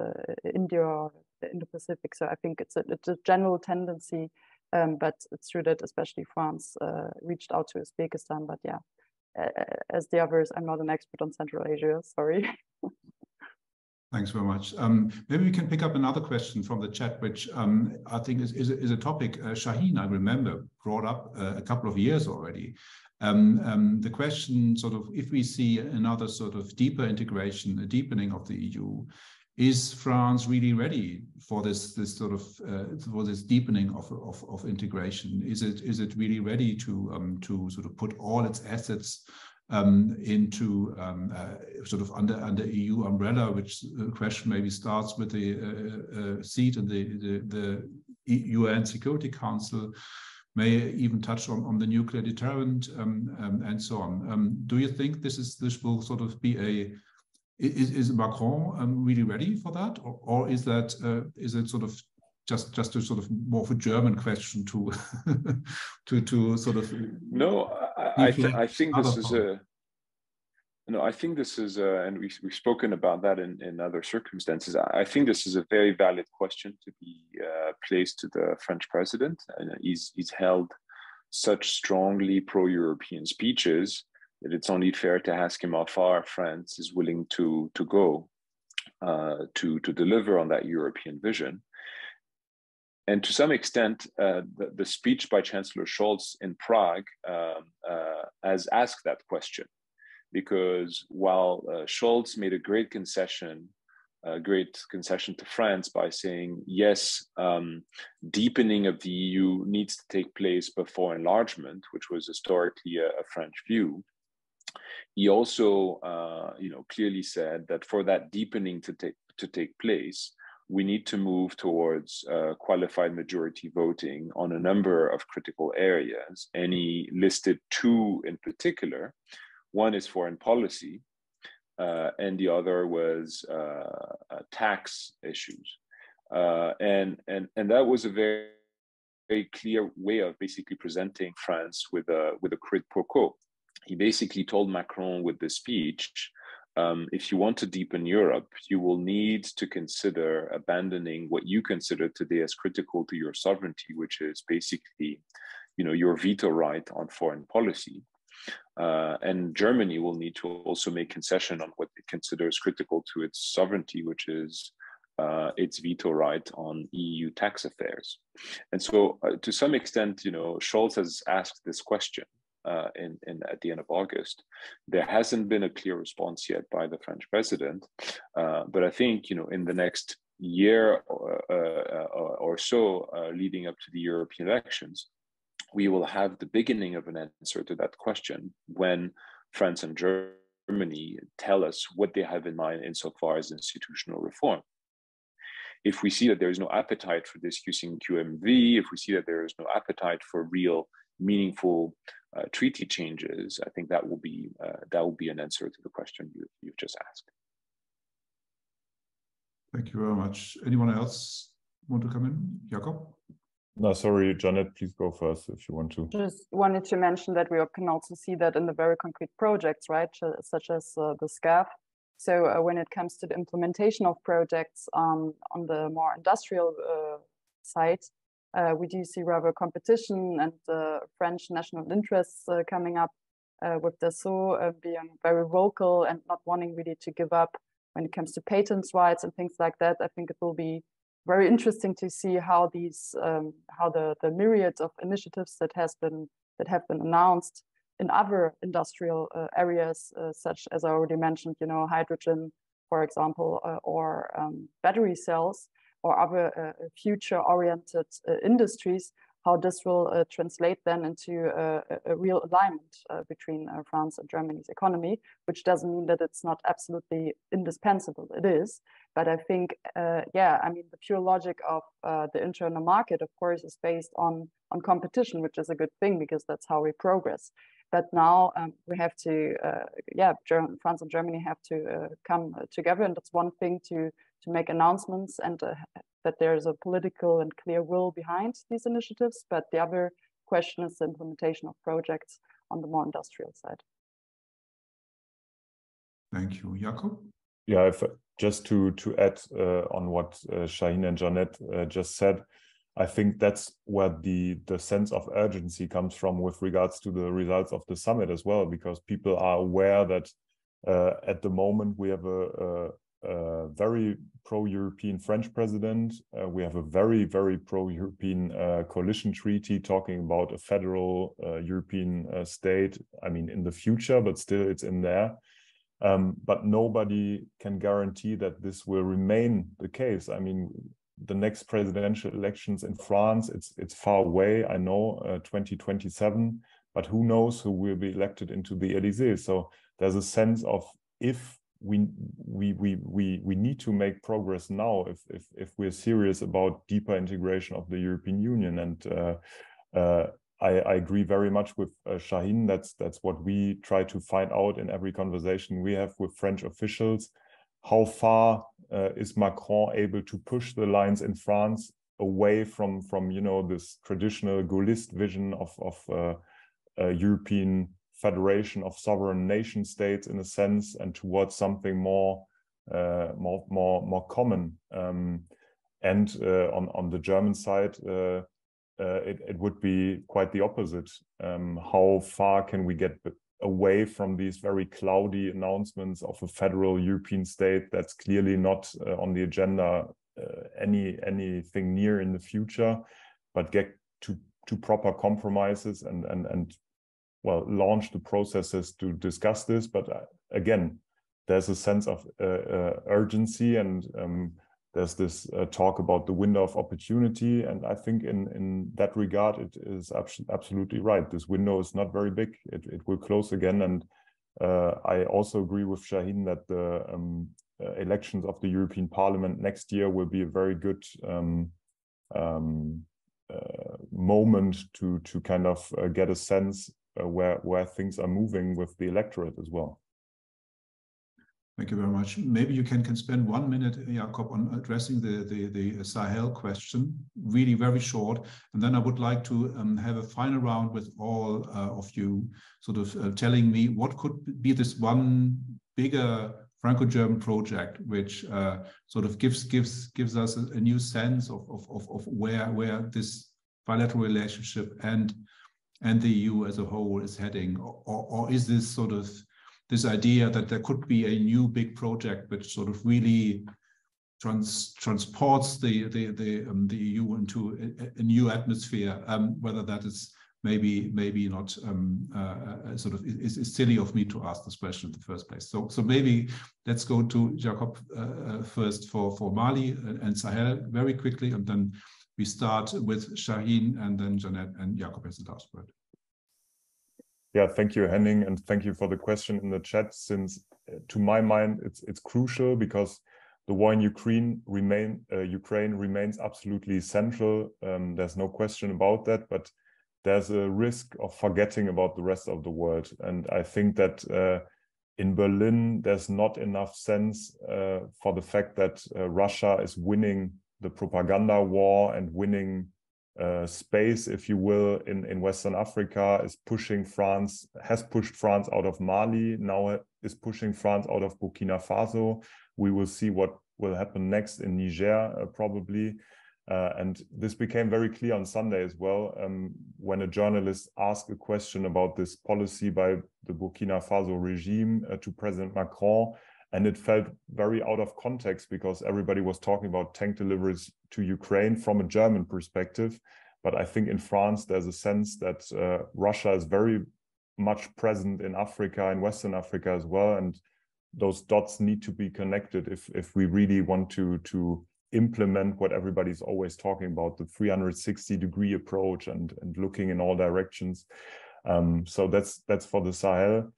C: India or the Indo-Pacific. So I think it's a general tendency, but it's true that especially France reached out to Uzbekistan. But yeah, as the others, I'm not an expert on Central Asia. Sorry.
A: Thanks very much. Maybe we can pick up another question from the chat, which I think is a topic Shahin, I remember, brought up a couple of years already. The question, sort of, if we see another sort of deeper integration, a deepening of the EU, is France really ready for this sort of for this deepening of integration? Is it really ready to sort of put all its assets into sort of under EU umbrella? Which question maybe starts with the seat in the UN Security Council, may even touch on the nuclear deterrent, and so on. Do you think this will sort of be a is Macron really ready for that, or is that is it sort of just a sort of more of a German question to to sort of?
D: No, I think this is a. No, I think this is, and we've spoken about that in other circumstances. I think this is a very valid question to be placed to the French president. And he's held such strongly pro-European speeches that it's only fair to ask him how far France is willing to go to deliver on that European vision. And to some extent, the speech by Chancellor Scholz in Prague has asked that question. Because while Scholz made a great concession to France by saying, yes, deepening of the EU needs to take place before enlargement, which was historically a French view, he also clearly said that for that deepening to take place, we need to move towards qualified majority voting on a number of critical areas. And he listed two in particular. One is foreign policy, and the other was tax issues. And that was a very, very clear way of basically presenting France with a quid pro quo. He basically told Macron with this speech, if you want to deepen Europe, you will need to consider abandoning what you consider today as critical to your sovereignty, which is basically, your veto right on foreign policy. And Germany will need to also make concession on what it considers critical to its sovereignty, which is its veto right on EU tax affairs. And so to some extent, Scholz has asked this question at the end of August. There hasn't been a clear response yet by the French president, but I think, in the next year or so leading up to the European elections, we will have the beginning of an answer to that question when France and Germany tell us what they have in mind insofar as institutional reform. If we see that there is no appetite for discussing QMV, if we see that there is no appetite for real, meaningful treaty changes, I think that will be an answer to the question you've just asked.
A: Thank you very much. Anyone else want to come in? Jakob?
B: No, sorry, Jeanette, please go first if you want to.
C: Just wanted to mention that we can also see that in the very concrete projects, right, such as the SCAF. So when it comes to the implementation of projects on the more industrial side, we do see rather competition and French national interests coming up with Dassault being very vocal and not wanting really to give up when it comes to patents rights and things like that. I think it will be very interesting to see how these how the myriad of initiatives that have been announced in other industrial areas, such as I already mentioned, hydrogen, for example, or battery cells, or other future-oriented industries, how this will translate then into a real alignment between France and Germany's economy, which doesn't mean that it's not absolutely indispensable. It is, but I think, the pure logic of the internal market, of course, is based on competition, which is a good thing because that's how we progress. But now we have to, France and Germany have to come together, and that's one thing to make announcements and that there's a political and clear will behind these initiatives. But the other question is the implementation of projects on the more industrial side.
A: Thank you, Jakob.
B: Yeah, just to add on what Shahin and Jeanette just said, I think that's where the sense of urgency comes from with regards to the results of the summit as well, because people are aware that at the moment we have a very pro-European French president. We have a very, very pro-European coalition treaty talking about a federal European state. I mean, in the future, but still it's in there. But nobody can guarantee that this will remain the case. I mean, the next presidential elections in France, it's far away, I know, 2027, but who knows who will be elected into the Élysée. So there's a sense of, if we need to make progress now if we're serious about deeper integration of the European Union. And I agree very much with Shahin. That's what we try to find out in every conversation we have with French officials. How far is Macron able to push the lines in France away from this traditional Gaullist vision of European federation of sovereign nation states, in a sense, and towards something more common. And on the German side, it would be quite the opposite. How far can we get away from these very cloudy announcements of a federal European state that's clearly not on the agenda anything near in the future, but get to proper compromises and well, launch the processes to discuss this. But again, there's a sense of urgency, and there's this talk about the window of opportunity. And I think in that regard, it is absolutely right. This window is not very big. It will close again. And I also agree with Shahin that the elections of the European Parliament next year will be a very good moment to kind of get a sense where things are moving with the electorate as well.
A: Thank you very much. Maybe you can spend 1 minute, Jakob, on addressing the Sahel question, really very short. And then I would like to have a final round with all of you, sort of telling me what could be this one bigger Franco-German project, which sort of gives us a new sense of where this bilateral relationship and the EU as a whole is heading, or is this sort of this idea that there could be a new big project which sort of really transports the EU into a new atmosphere, whether that is maybe not sort of is silly of me to ask this question in the first place. So maybe let's go to Jakob first for Mali and Sahel very quickly, and then we start with Shahin and then Jeanette, and Jakob has the last word.
B: Yeah, thank you, Henning, and thank you for the question in the chat, since to my mind, it's crucial, because the war in Ukraine remains absolutely central. There's no question about that, but there's a risk of forgetting about the rest of the world. And I think that in Berlin, there's not enough sense for the fact that Russia is winning the propaganda war and winning space, if you will, in Western Africa, has pushed France out of Mali, now is pushing France out of Burkina Faso. We will see what will happen next in Niger, probably. And this became very clear on Sunday as well, when a journalist asked a question about this policy by the Burkina Faso regime to President Macron. And it felt very out of context, because everybody was talking about tank deliveries to Ukraine from a German perspective. But I think in France, there's a sense that Russia is very much present in Africa, in Western Africa as well. And those dots need to be connected if we really want to implement what everybody's always talking about, the 360-degree approach and looking in all directions. So that's for the Sahel.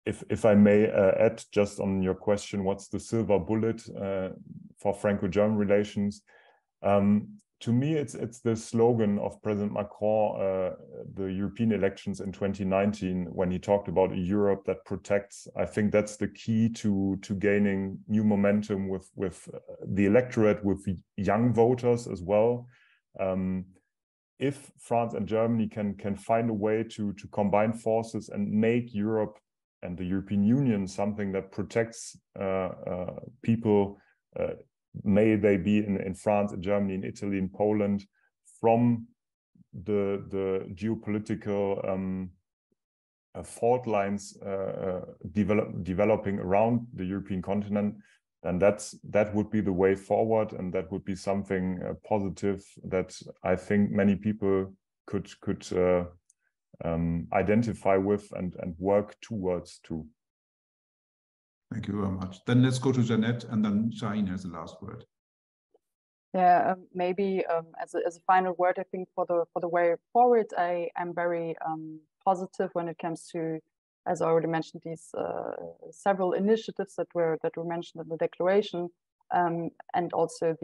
B: If I may add, just on your question, what's the silver bullet for Franco-German relations? To me, it's the slogan of President Macron, the European elections in 2019, when he talked about a Europe that protects. I think that's the key to gaining new momentum with the electorate, with young voters as well. If France and Germany can find a way to combine forces and make Europe and the European Union something that protects people, may they be in France, in Germany, in Italy, in Poland, from the geopolitical fault lines developing around the European continent, then that would be the way forward, and that would be something positive that I think many people could identify with and work towards too.
A: Thank you very much. Then let's go to Jeanette, and then Shahin has the last word.
C: Yeah, maybe as a final word, I think for the way forward, I'm very positive when it comes to, as I already mentioned, these several initiatives that were mentioned in the declaration, and also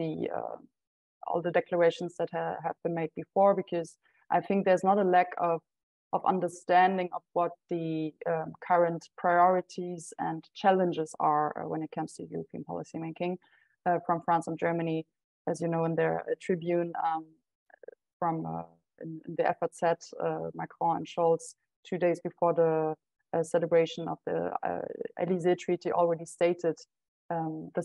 C: all the declarations that have been made before, because I think there's not a lack of understanding of what the current priorities and challenges are when it comes to European policymaking from France and Germany. As you know, in their tribune in the FAZ, Macron and Scholz, 2 days before the celebration of the Élysée Treaty, already stated the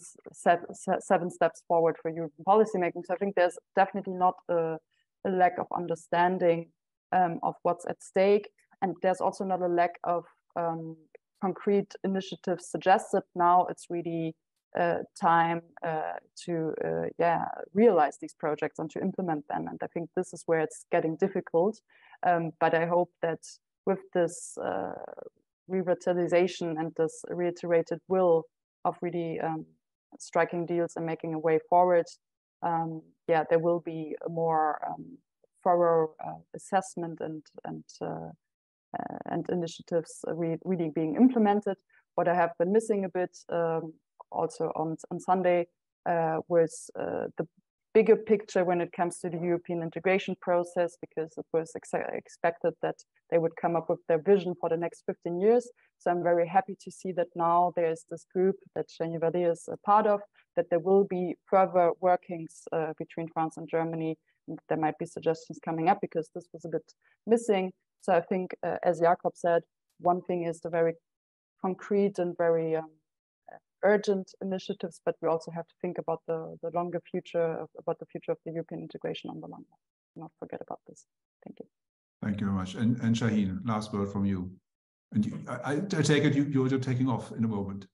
C: 7 steps forward for European policymaking. So I think there's definitely not a lack of understanding of what's at stake, and there's also not a lack of concrete initiatives suggested. Now it's really time to realize these projects and to implement them, and I think this is where it's getting difficult, but I hope that with this revitalization and this reiterated will of really striking deals and making a way forward, there will be a more thorough assessment and initiatives really being implemented. What I have been missing a bit also on Sunday was the bigger picture when it comes to the European integration process, because it was expected that they would come up with their vision for the next 15 years. So I'm very happy to see that now there's this group that Vallée is a part of, that there will be further workings between France and Germany. There might be suggestions coming up, because this was a bit missing. So I think, as Jakob said, one thing is the very concrete and very urgent initiatives, but we also have to think about the longer future, about the future of the European integration on the long run. Not forget about this. Thank you.
A: Thank you very much. And Shahin, last word from you. And I take it you're taking off in a moment.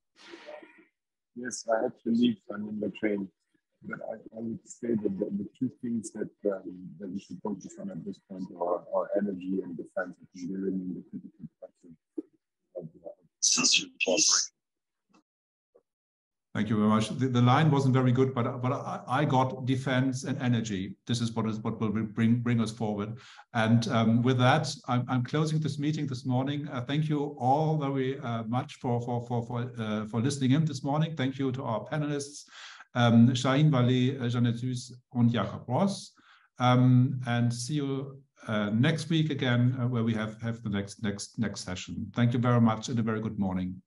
B: Yes, I have to leave. I'm in the train. But I would say that the 2 things that we should focus on at this point are energy and defense, engineering, and the critical question of cooperation.
A: Thank you very much. The line wasn't very good, but I got defense and energy. This is what will bring us forward. And with that, I'm closing this meeting this morning. Thank you all very much for listening in this morning. Thank you to our panelists, Shahin, Vallée, Jeanette and Jakob Ross. And see you next week again, where we have the next session. Thank you very much and a very good morning.